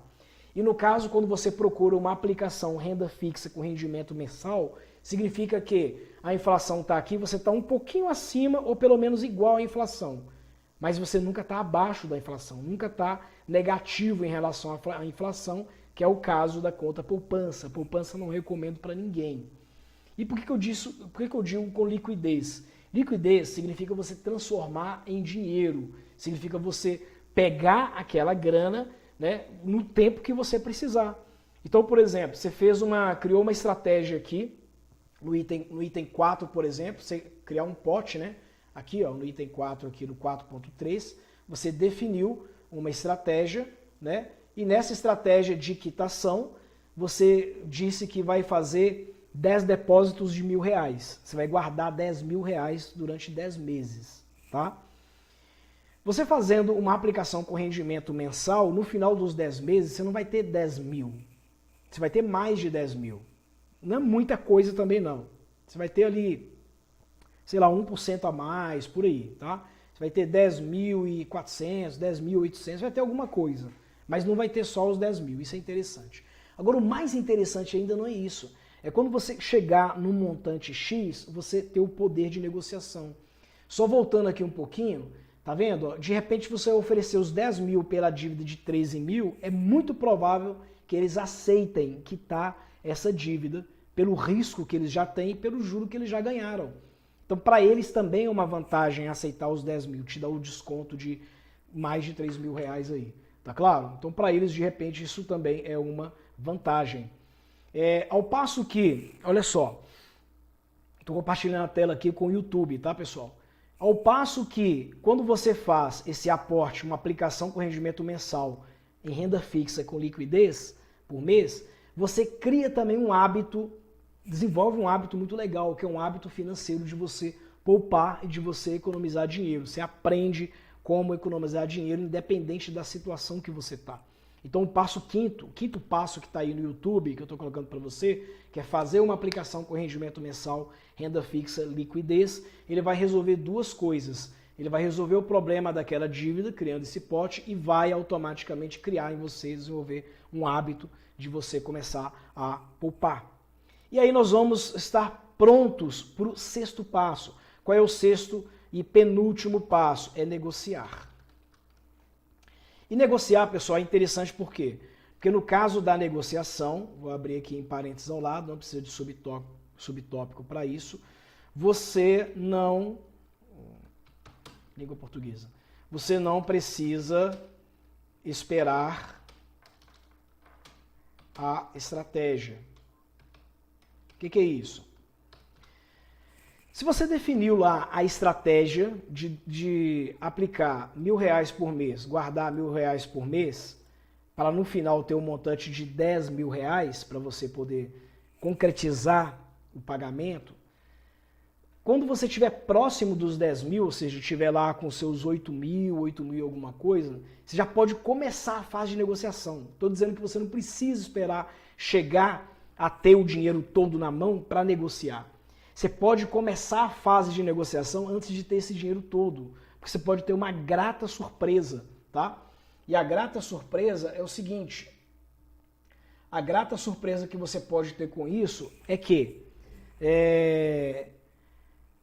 E no caso, quando você procura uma aplicação renda fixa com rendimento mensal, significa que a inflação está aqui, você está um pouquinho acima ou pelo menos igual à inflação. Mas você nunca está abaixo da inflação, nunca está negativo em relação à inflação, que é o caso da conta poupança. Poupança não recomendo para ninguém. E por que eu digo com liquidez? Liquidez significa você transformar em dinheiro, significa você pegar aquela grana, né, no tempo que você precisar. Então, por exemplo, você criou uma estratégia aqui, no item 4, por exemplo, você criar um pote, né? Aqui, ó, no item 4, aqui no 4.3, você definiu uma estratégia, né? E nessa estratégia de quitação, você disse que vai fazer 10 depósitos de R$1.000. Você vai guardar R$10.000 durante 10 meses, tá? Você fazendo uma aplicação com rendimento mensal, no final dos 10 meses, você não vai ter 10 mil. Você vai ter mais de 10 mil. Não é muita coisa também, não. Você vai ter ali, sei lá, 1% a mais, por aí, tá? Você vai ter 10.400, 10.800, vai ter alguma coisa. Mas não vai ter só os 10 mil, isso é interessante. Agora, o mais interessante ainda não é isso. É quando você chegar no montante X, você ter o poder de negociação. Só voltando aqui um pouquinho, tá vendo? De repente você oferecer os 10 mil pela dívida de 13 mil, é muito provável que eles aceitem quitar essa dívida pelo risco que eles já têm e pelo juro que eles já ganharam. Então, para eles também é uma vantagem aceitar os 10 mil, te dar o desconto de mais de R$3.000 aí, tá claro? Então, para eles, de repente, isso também é uma vantagem. Ao passo que, olha só, estou compartilhando a tela aqui com o YouTube, tá, pessoal? Ao passo que, quando você faz esse aporte, uma aplicação com rendimento mensal em renda fixa com liquidez por mês, você cria também um hábito, desenvolve um hábito muito legal, que é um hábito financeiro de você poupar e de você economizar dinheiro. Você aprende como economizar dinheiro independente da situação que você está. Então o quinto passo que está aí no YouTube, que eu estou colocando para você, que é fazer uma aplicação com rendimento mensal, renda fixa, liquidez, ele vai resolver duas coisas. Ele vai resolver o problema daquela dívida, criando esse pote, e vai automaticamente criar em você, desenvolver um hábito de você começar a poupar. E aí nós vamos estar prontos para o sexto passo. Qual é o sexto e penúltimo passo? É negociar. E negociar, pessoal, é interessante por quê? Porque no caso da negociação, vou abrir aqui em parênteses ao lado, não precisa de subtópico para isso, você não... Língua portuguesa. Você não precisa esperar a estratégia. O que é isso? Se você definiu lá a estratégia de aplicar R$1.000 por mês, guardar R$1.000 por mês, para no final ter um montante de R$10.000 para você poder concretizar o pagamento, Quando você estiver próximo dos 10 mil, ou seja, estiver lá com seus 8 mil alguma coisa, você já pode começar a fase de negociação. Estou dizendo que você não precisa esperar chegar a ter o dinheiro todo na mão para negociar. Você pode começar a fase de negociação antes de ter esse dinheiro todo, porque você pode ter uma grata surpresa, tá? E a grata surpresa é o seguinte, a grata surpresa que você pode ter com isso é que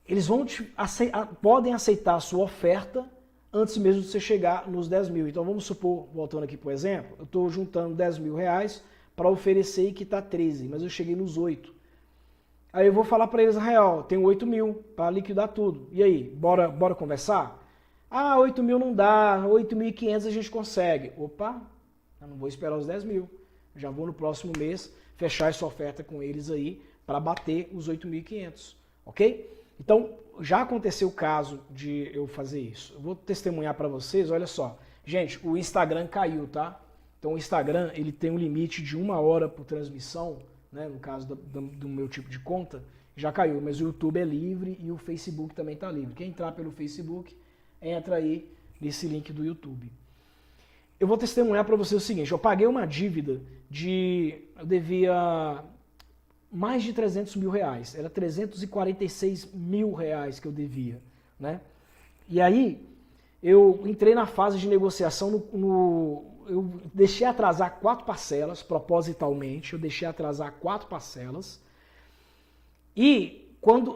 eles podem aceitar a sua oferta antes mesmo de você chegar nos 10 mil. Então vamos supor, voltando aqui por exemplo, eu estou juntando 10 mil reais para oferecer e quitar 13, mas eu cheguei nos 8. Aí eu vou falar para eles, Israel, tenho 8 mil para liquidar tudo. E aí, bora conversar? Ah, 8 mil não dá, 8.500 a gente consegue. Opa, eu não vou esperar os 10 mil. Já vou no próximo mês fechar essa oferta com eles aí para bater os 8.500, ok? Então, já aconteceu o caso de eu fazer isso. Eu vou testemunhar para vocês, olha só. Gente, o Instagram caiu, tá? Então o Instagram ele tem um limite de 1 hora por transmissão, né? No caso do meu tipo de conta, já caiu. Mas o YouTube é livre e o Facebook também está livre. Quem entrar pelo Facebook, entra aí nesse link do YouTube. Eu vou testemunhar para vocês o seguinte, eu paguei uma dívida eu devia mais de 300 mil reais, era 346 mil reais que eu devia, né? E aí, eu entrei na fase de negociação, eu deixei atrasar 4 parcelas, propositalmente, eu deixei atrasar 4 parcelas, e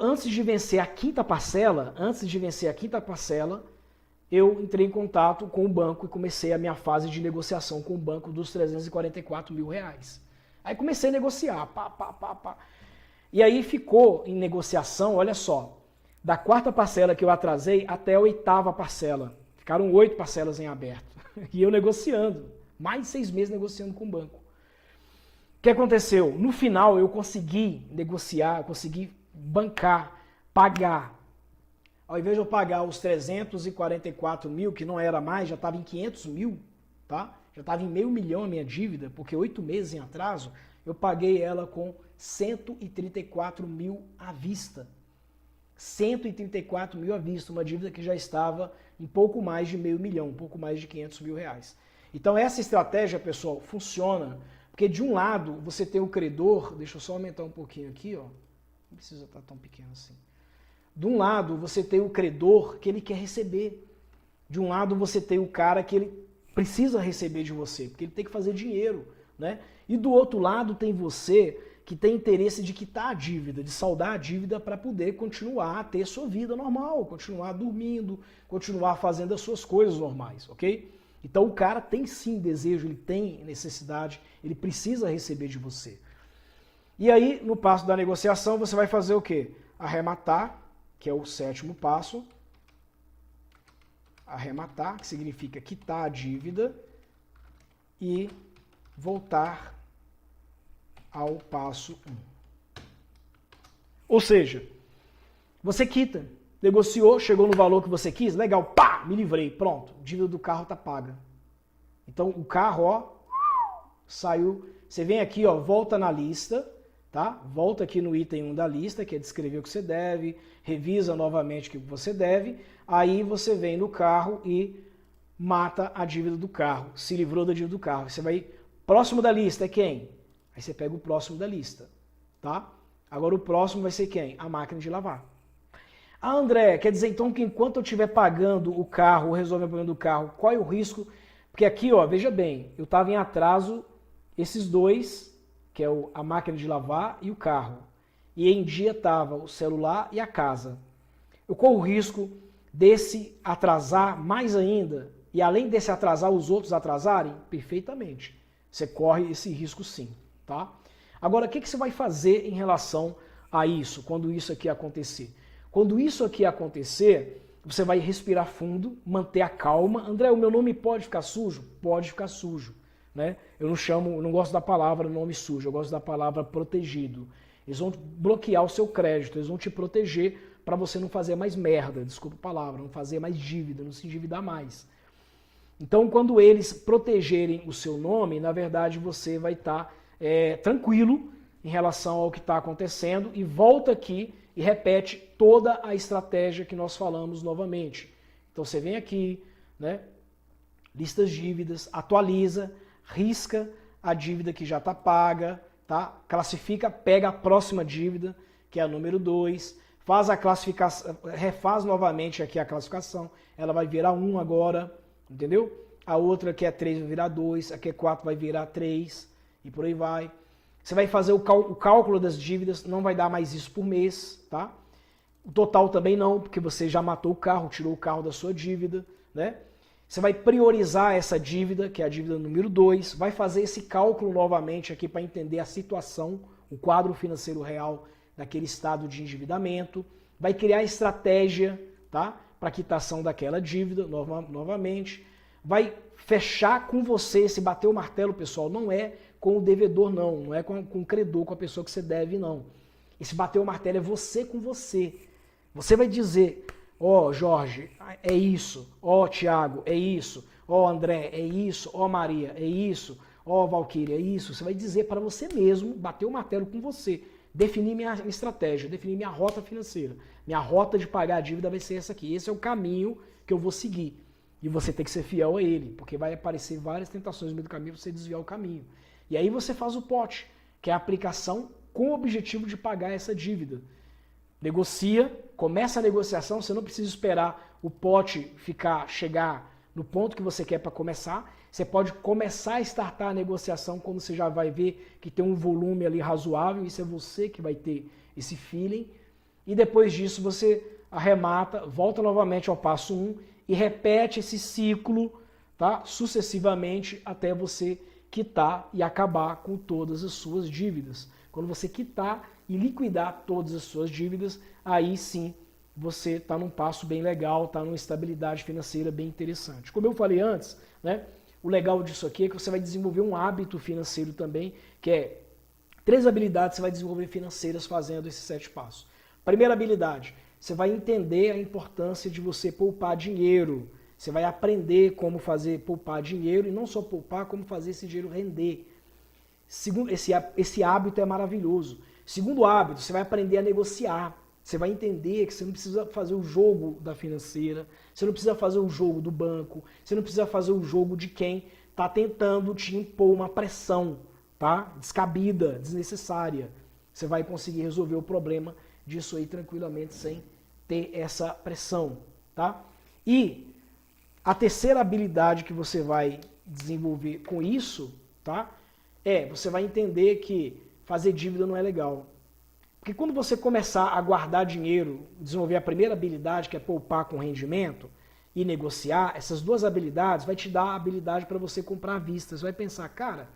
antes de vencer a quinta parcela, eu entrei em contato com o banco e comecei a minha fase de negociação com o banco dos 344 mil reais. Aí comecei a negociar, pá. E aí ficou em negociação, olha só, da 4ª parcela que eu atrasei até a 8ª parcela. Ficaram 8 parcelas em aberto. E eu negociando, mais de 6 meses negociando com o banco. O que aconteceu? No final eu consegui negociar, consegui bancar, pagar. Ao invés de eu pagar os 344 mil, que não era mais, já estava em 500 mil, tá? Já estava em meio milhão a minha dívida, porque 8 meses em atraso, eu paguei ela com 134 mil à vista. 134 mil à vista, uma dívida que já estava em pouco mais de meio milhão, um pouco mais de 500 mil reais. Então essa estratégia, pessoal, funciona, porque de um lado você tem o credor, deixa eu só aumentar um pouquinho aqui, ó, não precisa estar tão pequeno assim. De um lado você tem o credor que ele quer receber, de um lado você tem o cara que ele precisa receber de você, porque ele tem que fazer dinheiro, né? E do outro lado tem você que tem interesse de quitar a dívida, de saldar a dívida para poder continuar a ter sua vida normal, continuar dormindo, continuar fazendo as suas coisas normais, ok? Então o cara tem sim desejo, ele tem necessidade, ele precisa receber de você. E aí, no passo da negociação, você vai fazer o quê? Arrematar, que é o 7º passo. Arrematar, que significa quitar a dívida, e voltar ao passo 1. Ou seja, você quita, negociou, chegou no valor que você quis, legal, pá, me livrei, pronto, a dívida do carro está paga. Então o carro, ó, saiu, você vem aqui, ó, volta na lista, tá? Volta aqui no item 1 da lista, que é descrever o que você deve, revisa novamente o que você deve, aí você vem no carro e mata a dívida do carro, se livrou da dívida do carro. Você vai, próximo da lista é quem? Aí você pega o próximo da lista, tá? Agora o próximo vai ser quem? A máquina de lavar. Ah, André, quer dizer então que enquanto eu estiver pagando o carro, resolvendo o problema do carro, qual é o risco? Porque aqui, ó, veja bem, eu estava em atraso, esses dois, que é a máquina de lavar e o carro. E em dia estava o celular e a casa. Eu corro o risco desse atrasar mais ainda, e além desse atrasar, os outros atrasarem? Perfeitamente. Você corre esse risco sim, tá? Agora, o que você vai fazer em relação a isso, quando isso aqui acontecer? Quando isso aqui acontecer, você vai respirar fundo, manter a calma. André, o meu nome pode ficar sujo? Pode ficar sujo, né? Eu não gosto da palavra nome sujo, eu gosto da palavra protegido. Eles vão bloquear o seu crédito, eles vão te proteger para você não fazer mais merda, desculpa a palavra, não fazer mais dívida, não se endividar mais. Então, quando eles protegerem o seu nome, na verdade você vai estar tranquilo, em relação ao que está acontecendo e volta aqui e repete toda a estratégia que nós falamos novamente. Então você vem aqui, né, lista as dívidas, atualiza, risca a dívida que já está paga, tá? Classifica, pega a próxima dívida, que é a número 2, faz a classificação, refaz novamente aqui a classificação, ela vai virar 1 agora, entendeu? A outra que é 3 vai virar 2, a que é 4 vai virar 3 e por aí vai. Você vai fazer o cálculo das dívidas, não vai dar mais isso por mês, tá? O total também não, porque você já matou o carro, tirou o carro da sua dívida, né? Você vai priorizar essa dívida, que é a dívida número 2, vai fazer esse cálculo novamente aqui para entender a situação, o quadro financeiro real daquele estado de endividamento, vai criar estratégia, tá? Para quitação daquela dívida, novamente, vai fechar com você, se bater o martelo, pessoal, não é com o devedor, não é com o credor, com a pessoa que você deve, não. Esse bater o martelo é você com você. Você vai dizer, ó, Jorge, é isso, ó, Tiago, é isso, ó, André, é isso, ó, Maria, é isso, ó, Valquíria, é isso. Você vai dizer para você mesmo, bater o martelo com você, definir minha estratégia, definir minha rota financeira. Minha rota de pagar a dívida vai ser essa aqui. Esse é o caminho que eu vou seguir. E você tem que ser fiel a ele, porque vai aparecer várias tentações no meio do caminho para você desviar o caminho. E aí você faz o pote, que é a aplicação com o objetivo de pagar essa dívida. Negocia, começa a negociação, você não precisa esperar o pote chegar no ponto que você quer para começar. Você pode começar a startar a negociação quando você já vai ver que tem um volume ali razoável, isso é você que vai ter esse feeling. E depois disso você arremata, volta novamente ao passo 1 e repete esse ciclo, tá? Sucessivamente até você quitar e acabar com todas as suas dívidas. Quando você quitar e liquidar todas as suas dívidas, aí sim você está num passo bem legal, está numa estabilidade financeira bem interessante. Como eu falei antes, né, o legal disso aqui é que você vai desenvolver um hábito financeiro também, que é 3 habilidades você vai desenvolver financeiras fazendo esses 7 passos. Primeira habilidade, você vai entender a importância de você poupar dinheiro. Você vai aprender como poupar dinheiro e não só poupar, como fazer esse dinheiro render. Esse hábito é maravilhoso. Segundo hábito, você vai aprender a negociar. Você vai entender que você não precisa fazer o jogo da financeira, você não precisa fazer o jogo do banco, você não precisa fazer o jogo de quem está tentando te impor uma pressão, tá? Descabida, desnecessária. Você vai conseguir resolver o problema disso aí tranquilamente sem ter essa pressão, tá? E a terceira habilidade que você vai desenvolver com isso, tá? Você vai entender que fazer dívida não é legal. Porque quando você começar a guardar dinheiro, desenvolver a primeira habilidade, que é poupar com rendimento, e negociar, essas 2 habilidades vai te dar a habilidade para você comprar à vista. Você vai pensar, cara,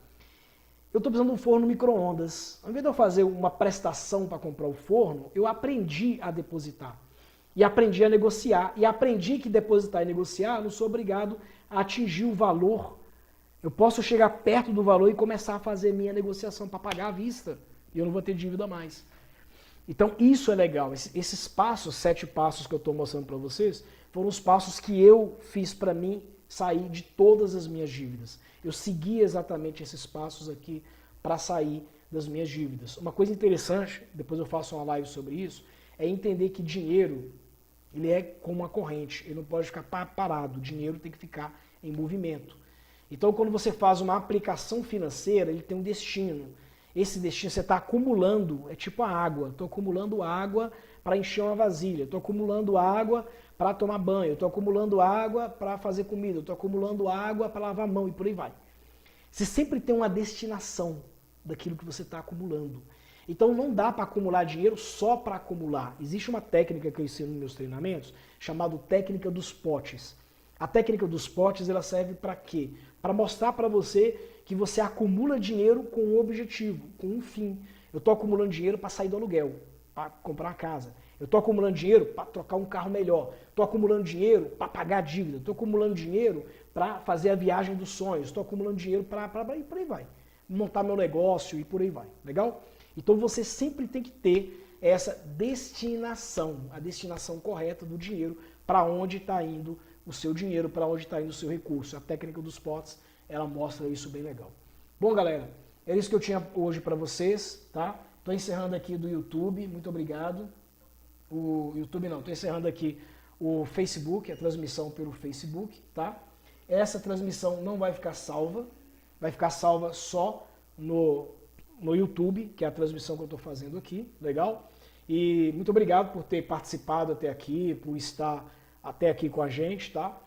eu estou precisando de um forno micro-ondas. Ao invés de eu fazer uma prestação para comprar o forno, eu aprendi a depositar. E aprendi a negociar. E aprendi que depositar e negociar, eu não sou obrigado a atingir o valor. Eu posso chegar perto do valor e começar a fazer minha negociação para pagar à vista. E eu não vou ter dívida mais. Então isso é legal. Esses passos, 7 passos que eu estou mostrando para vocês, foram os passos que eu fiz para mim sair de todas as minhas dívidas. Eu segui exatamente esses passos aqui para sair das minhas dívidas. Uma coisa interessante, depois eu faço uma live sobre isso, é entender que dinheiro, ele é como uma corrente, ele não pode ficar parado, o dinheiro tem que ficar em movimento. Então quando você faz uma aplicação financeira, ele tem um destino. Esse destino você está acumulando, é tipo a água. Estou acumulando água para encher uma vasilha. Estou acumulando água para tomar banho. Estou acumulando água para fazer comida. Estou acumulando água para lavar a mão e por aí vai. Você sempre tem uma destinação daquilo que você está acumulando. Então não dá para acumular dinheiro só para acumular. Existe uma técnica que eu ensino nos meus treinamentos, chamada técnica dos potes. A técnica dos potes, ela serve para quê? Para mostrar para você que você acumula dinheiro com um objetivo, com um fim. Eu estou acumulando dinheiro para sair do aluguel, para comprar uma casa. Eu estou acumulando dinheiro para trocar um carro melhor. Estou acumulando dinheiro para pagar a dívida. Estou acumulando dinheiro para fazer a viagem dos sonhos. Estou acumulando dinheiro para e por aí vai. Montar meu negócio e por aí vai. Legal? Então você sempre tem que ter essa destinação, a destinação correta do dinheiro, para onde está indo o seu dinheiro, para onde está indo o seu recurso. A técnica dos potes, ela mostra isso bem legal. Bom, galera, Era isso que eu tinha hoje para vocês, tá? Estou encerrando aqui do YouTube, muito obrigado. O YouTube não, estou encerrando aqui o Facebook, a transmissão pelo Facebook, tá? Essa transmissão não vai ficar salva, vai ficar salva só no YouTube, que é a transmissão que eu estou fazendo aqui, legal? E muito obrigado por ter participado até aqui, por estar até aqui com a gente, tá?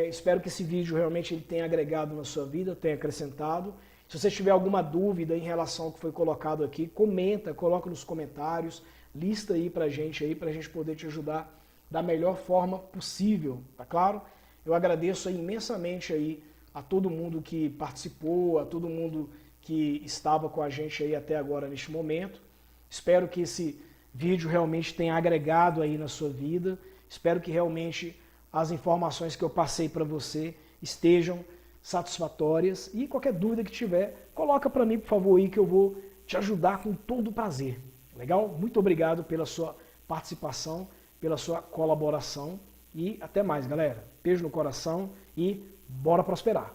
Espero que esse vídeo realmente ele tenha agregado na sua vida, tenha acrescentado. Se você tiver alguma dúvida em relação ao que foi colocado aqui, comenta, coloca nos comentários, lista aí pra gente poder te ajudar da melhor forma possível, tá claro? Eu agradeço aí imensamente aí a todo mundo que participou, a todo mundo que estava com a gente aí até agora neste momento. Espero que esse vídeo realmente tenha agregado aí na sua vida. Espero que realmente as informações que eu passei para você estejam satisfatórias. E qualquer dúvida que tiver, coloca para mim, por favor, aí que eu vou te ajudar com todo prazer. Legal? Muito obrigado pela sua participação, pela sua colaboração. E até mais, galera. Beijo no coração e bora prosperar.